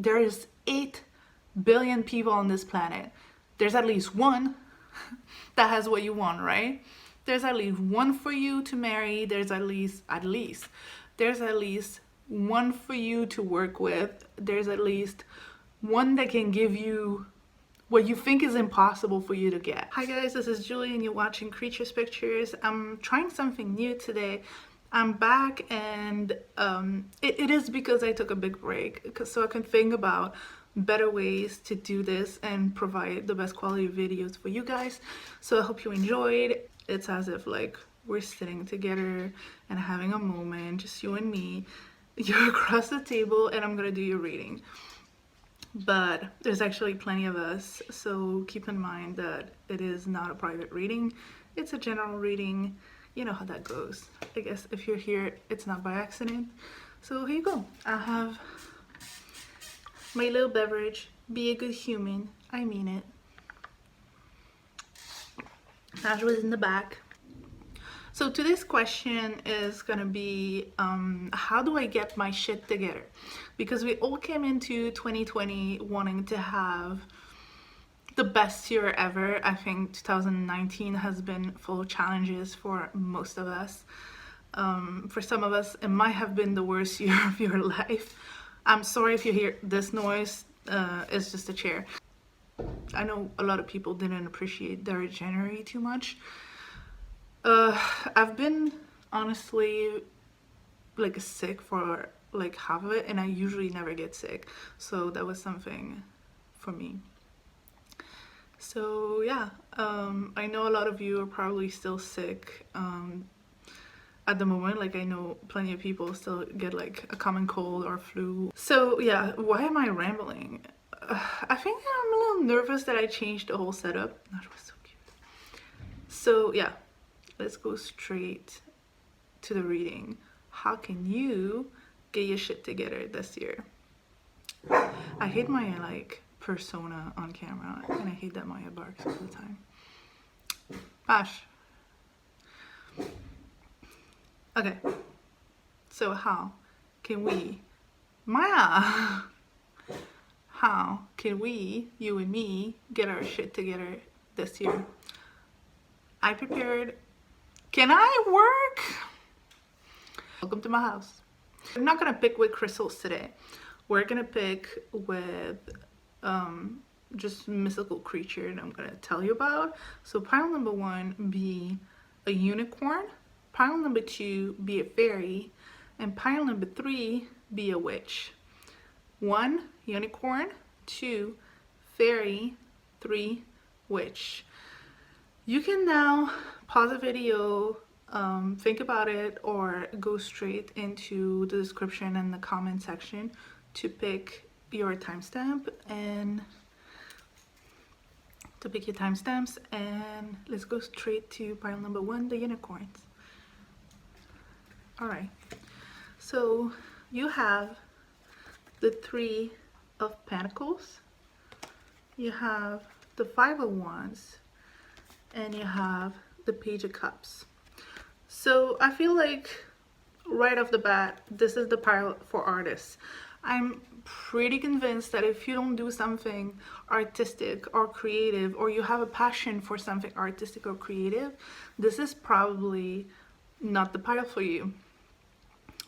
There is 8 billion people on this planet. There's at least one that has what you want, right? There's at least one for you to marry. There's there's at least one for you to work with. There's at least one that can give you what you think is impossible for you to get. Hi guys, this is Julie and you're watching Creatures Pictures. I'm trying something new today. I'm back and it is because I took a big break so I can think about better ways to do this and provide the best quality videos for you guys. So I hope you enjoyed. It's as if like we're sitting together and having a moment, just you and me. You're across the table and I'm gonna do your reading. But there's actually plenty of us, so keep in mind that it is not a private reading. It's a general reading. You know how that goes. I guess if you're here, it's not by accident. So here you go. I have my little beverage. Be a good human. I mean it. Najwa is in the back. So today's question is gonna be, how do I get my shit together? Because we all came into 2020 wanting to have the best year ever. I think 2019 has been full of challenges for most of us. For some of us, it might have been the worst year of your life. I'm sorry if you hear this noise, it's just a chair. I know a lot of people didn't appreciate their January too much. I've been honestly like sick for like half of it and I usually never get sick, so that was something for me. So yeah, I know a lot of you are probably still sick at the moment. Like I know plenty of people still get like a common cold or flu. So yeah, why am I rambling? I think I'm a little nervous that I changed the whole setup. That was so cute. So yeah, let's go straight to the reading. How can you get your shit together this year? I hate my like persona on camera and I hate that Maya barks all the time. Bash. Okay, so how can we, Maya, how can we, you and me, get our shit together this year? I prepared. Can I work? Welcome to my house. I'm not gonna pick with crystals today. We're gonna pick with just mystical creature that I'm gonna tell you about. So pile number 1 be a unicorn, pile number 2 be a fairy, and pile number 3 be a witch. 1 unicorn, 2 fairy, 3 witch. You can now pause the video, think about it, or go straight into the description and the comment section to pick your timestamp and your timestamps, and let's go straight to pile number 1, the unicorns. All right, so you have the 3 of Pentacles, you have the 5 of Wands, and you have the Page of Cups. So I feel like right off the bat, this is the pile for artists. I'm pretty convinced that if you don't do something artistic or creative, or you have a passion for something artistic or creative, this is probably not the pile for you.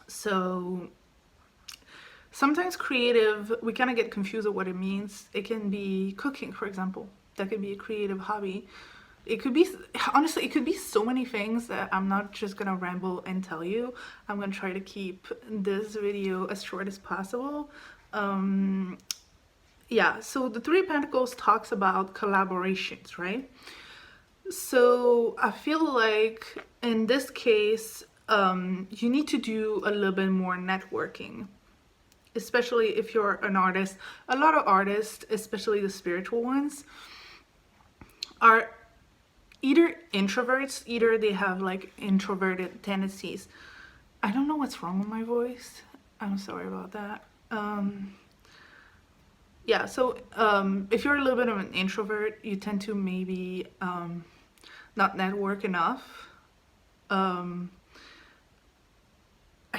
So sometimes creative, we kind of get confused with what it means. It can be cooking, for example. That could be a creative hobby. It could be, honestly, it could be so many things that I'm not just gonna ramble and tell you. I'm gonna try to keep this video as short as possible. Yeah, so the 3 of Pentacles talks about collaborations, right? So I feel like in this case, you need to do a little bit more networking, especially if you're an artist. A lot of artists, especially the spiritual ones, are either introverts, either they have like introverted tendencies. I don't know what's wrong with my voice. I'm sorry about that. Yeah, so if you're a little bit of an introvert, you tend to maybe not network enough. I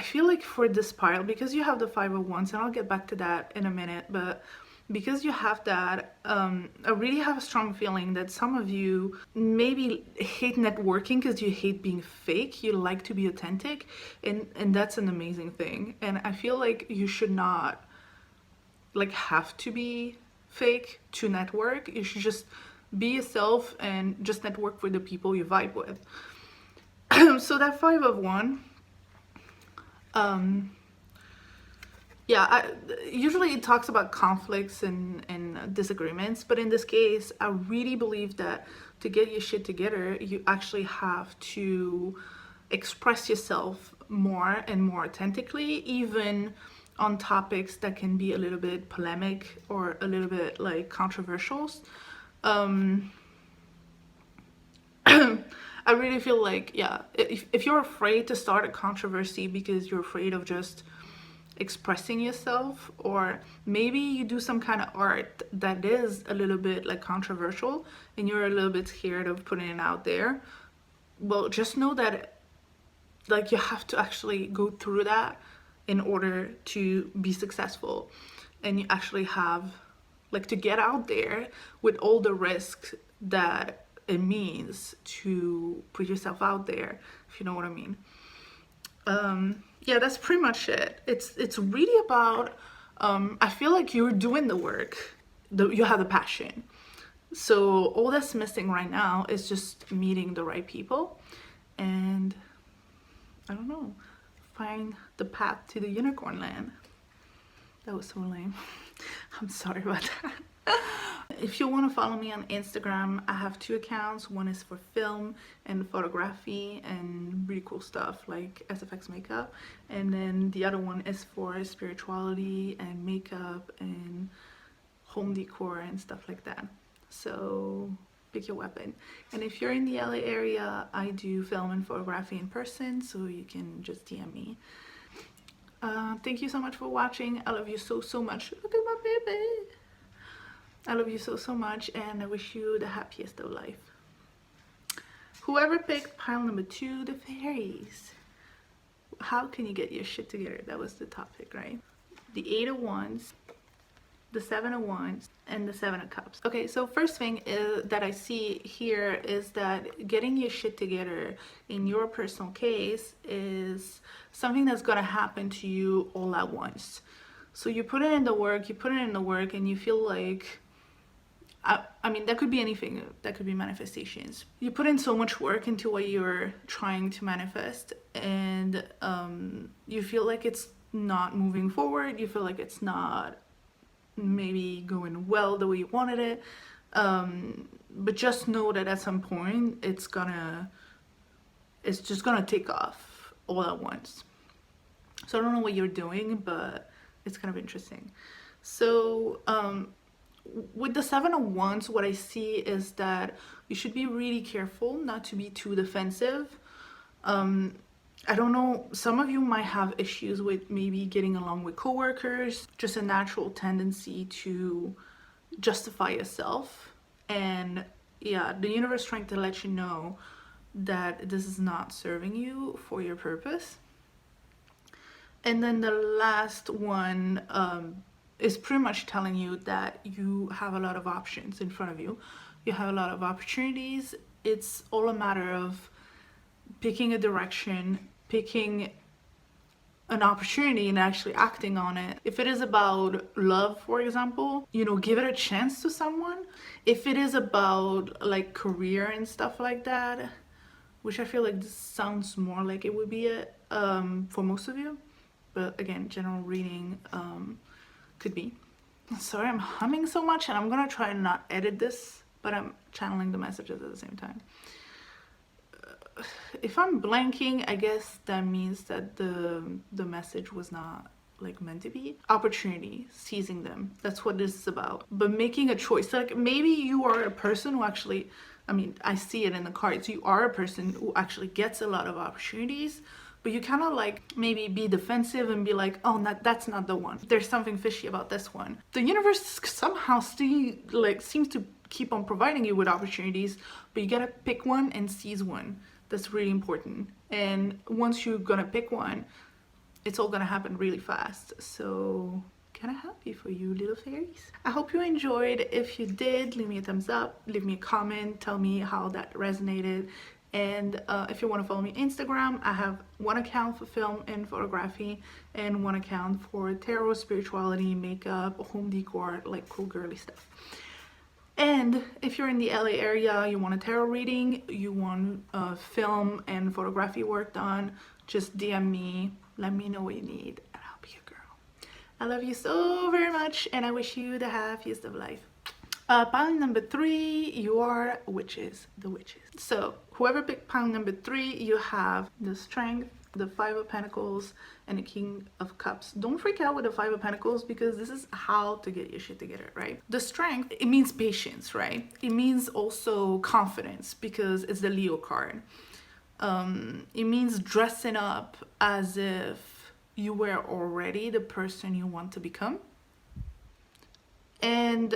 feel like for this pile, because you have the Five of Wands, and I'll get back to that in a minute, but because you have that, I really have a strong feeling that some of you maybe hate networking because you hate being fake. You like to be authentic, and that's an amazing thing. And I feel like you should not like have to be fake to network. You should just be yourself and just network with the people you vibe with. So that Five of Wands, yeah, usually it talks about conflicts and disagreements, but in this case, I really believe that to get your shit together, you actually have to express yourself more and more authentically, even on topics that can be a little bit polemic or a little bit like controversial. I really feel like, yeah, if you're afraid to start a controversy because you're afraid of just expressing yourself, or maybe you do some kind of art that is a little bit like controversial and you're a little bit scared of putting it out there, well, just know that like you have to actually go through that in order to be successful, and you actually have like to get out there with all the risks that it means to put yourself out there, if you know what I mean. Yeah, that's pretty much it. It's really about, I feel like you're doing the work, you have the passion. So all that's missing right now is just meeting the right people and, I don't know, find the path to the unicorn land. That was so lame. I'm sorry about that. If you want to follow me on Instagram, I have 2 accounts. One is for film and photography and really cool stuff like SFX makeup, and then the other one is for spirituality and makeup and home decor and stuff like that. So pick your weapon. And if you're in the LA area, I do film and photography in person, so you can just DM me. Thank you so much for watching. I love you so much. Look at my baby. I love you so much, and I wish you the happiest of life. Whoever picked pile number 2, the fairies. How can you get your shit together? That was the topic, right? The 8 of Wands, the 7 of Wands, and the 7 of Cups. Okay, so first thing is that I see here is that getting your shit together in your personal case is something that's gonna happen to you all at once. So you put it in the work, and you feel like, I mean, that could be anything. That could be manifestations. You put in so much work into what you're trying to manifest, and you feel like it's not moving forward. You feel like it's not maybe going well the way you wanted it. But just know that at some point, it's just gonna take off all at once. So I don't know what you're doing, but it's kind of interesting. So, with the 7 of Wands, what I see is that you should be really careful not to be too defensive. I don't know, some of you might have issues with maybe getting along with coworkers, just a natural tendency to justify yourself. And yeah, the universe is trying to let you know that this is not serving you for your purpose. And then the last one, is pretty much telling you that you have a lot of options in front of you. You have a lot of opportunities. It's all a matter of picking a direction, picking an opportunity and actually acting on it. If it is about love, for example, you know, give it a chance to someone. If it is about like career and stuff like that, which I feel like this sounds more like it would be it for most of you, but again, general reading, could be. Sorry, I'm humming so much, and I'm gonna try and not edit this, but I'm channeling the messages at the same time. If I'm blanking, I guess that means that the message was not like meant to be. Opportunity, seizing them, that's what this is about. But making a choice, like maybe you are a person who actually, I mean, I see it in the cards, you are a person who actually gets a lot of opportunities, but you kind of like maybe be defensive and be like, oh, that's not the one. There's something fishy about this one. The universe somehow still like seems to keep on providing you with opportunities, but you gotta pick one and seize one. That's really important. And once you're gonna pick one, it's all gonna happen really fast. So kind of happy for you, little fairies. I hope you enjoyed. If you did, leave me a thumbs up, leave me a comment, tell me how that resonated. And if you want to follow me on Instagram, I have one account for film and photography and one account for tarot, spirituality, makeup, home decor, like cool girly stuff. And if you're in the LA area, you want a tarot reading, you want film and photography work done, just DM me, let me know what you need, and I'll be your girl. I love you so very much, and I wish you the happiest of life. Pile number 3, you are witches, the witches. So whoever picked pile number 3, you have the Strength, the 5 of Pentacles, and the King of Cups. Don't freak out with the 5 of Pentacles, because this is how to get your shit together, right? The Strength, it means patience, right? It means also confidence, because it's the Leo card. It means dressing up as if you were already the person you want to become. And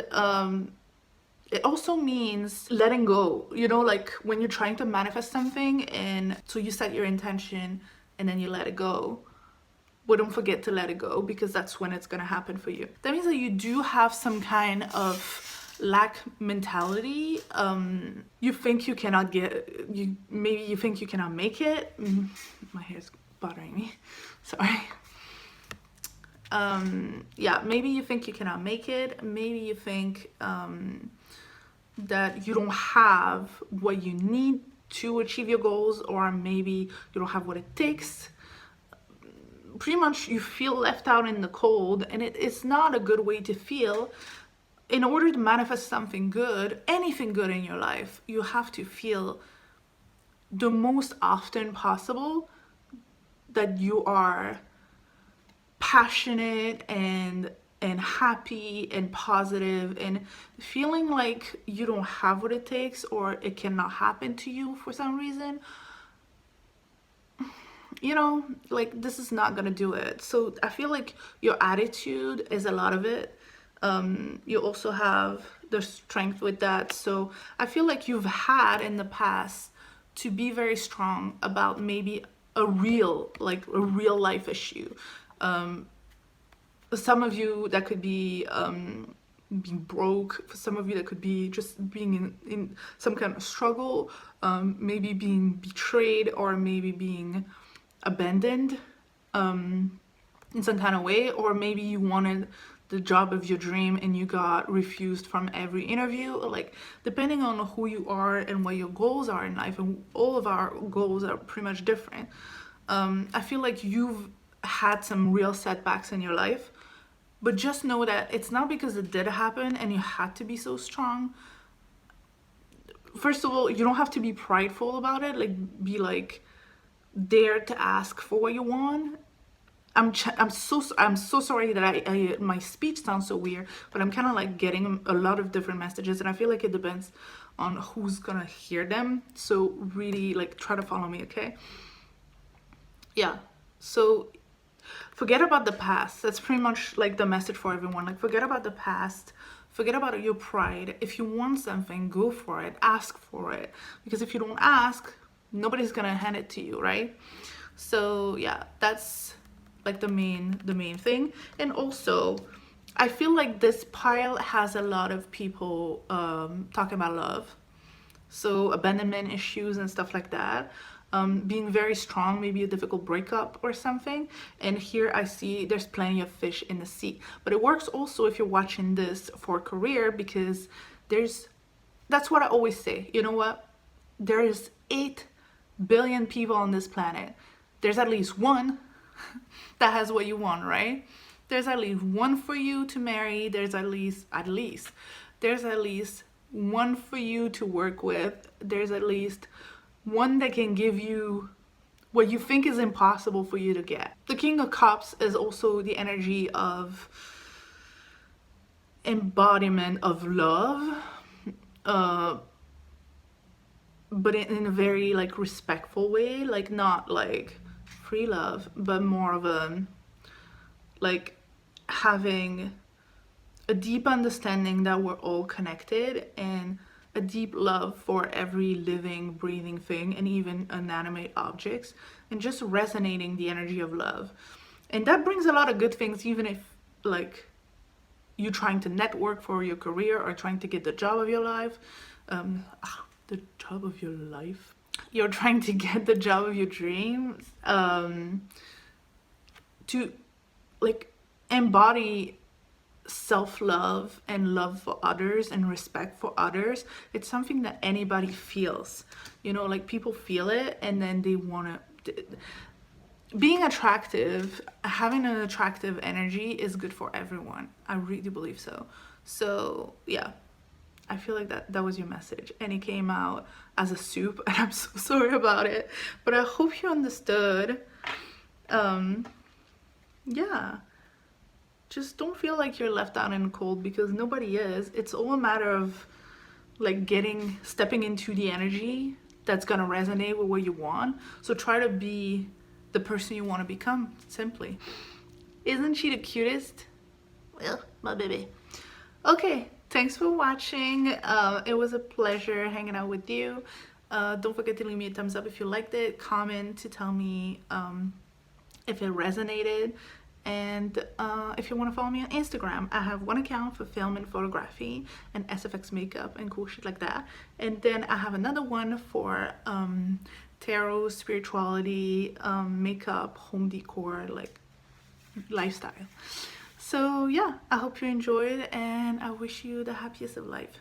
it also means letting go, you know, like when you're trying to manifest something, and so you set your intention and then you let it go, but don't forget to let it go, because that's when it's going to happen for you. That means that you do have some kind of lack mentality. You think you cannot maybe you think you cannot make it. My hair's bothering me, sorry. Yeah, maybe you think you cannot make it. Maybe you think that you don't have what you need to achieve your goals, or maybe you don't have what it takes. Pretty much you feel left out in the cold, and it's not a good way to feel. In order to manifest something good, anything good in your life, you have to feel the most often possible that you are passionate and happy and positive, and feeling like you don't have what it takes, or it cannot happen to you for some reason, you know, like this is not gonna do it. So I feel like your attitude is a lot of it. You also have the Strength with that. So I feel like you've had in the past to be very strong about maybe a real life issue. Some of you, that could be being broke. For some of you, that could be just being in some kind of struggle, maybe being betrayed, or maybe being abandoned in some kind of way, or maybe you wanted the job of your dream and you got refused from every interview. Like, depending on who you are and what your goals are in life, and all of our goals are pretty much different. I feel like you've had some real setbacks in your life, but just know that it's not because it did happen and you had to be so strong. First of all, you don't have to be prideful about it. Like, be like, dare to ask for what you want. I'm so sorry that my speech sounds so weird, but I'm kind of like getting a lot of different messages, and I feel like it depends on who's gonna hear them. So really, like, try to follow me, okay? Yeah. So forget about the past. That's pretty much like the message for everyone. Like, forget about the past. Forget about your pride. If you want something, go for it. Ask for it. Because if you don't ask, nobody's gonna hand it to you, right? So yeah, that's like the main thing. And also, I feel like this pile has a lot of people talking about love. So abandonment issues and stuff like that. Being very strong, maybe a difficult breakup or something. And here I see there's plenty of fish in the sea. But it works also if you're watching this for career, because that's what I always say. You know what? There's 8 billion people on this planet. There's at least one that has what you want, right? There's at least one for you to marry. There's at least there's at least one for you to work with. There's at least one that can give you what you think is impossible for you to get. The King of Cups is also the energy of embodiment of love, but in a very like respectful way, like not like free love, but more of a like having a deep understanding that we're all connected, and a deep love for every living, breathing thing, and even inanimate objects, and just resonating the energy of love. And that brings a lot of good things, even if like you trying to network for your career or trying to get the job of your life. The job of your life. You're trying to get the job of your dreams. To like embody self-love and love for others and respect for others. It's something that anybody feels, you know, like people feel it and then they want to. Being attractive, having an attractive energy is good for everyone. I really believe so. So yeah, I feel like that was your message, and it came out as a soup, and I'm so sorry about it, but I hope you understood. Yeah, just don't feel like you're left out in the cold, because nobody is. It's all a matter of like stepping into the energy that's gonna resonate with what you want. So try to be the person you want to become, simply. Isn't she the cutest? Well, my baby. Okay, thanks for watching. It was a pleasure hanging out with you. Don't forget to leave me a thumbs up if you liked it. Comment to tell me if it resonated. And if you want to follow me on Instagram, I have one account for film and photography and SFX makeup and cool shit like that. And then I have another one for tarot, spirituality, makeup, home decor, like lifestyle. So yeah, I hope you enjoyed, and I wish you the happiest of life.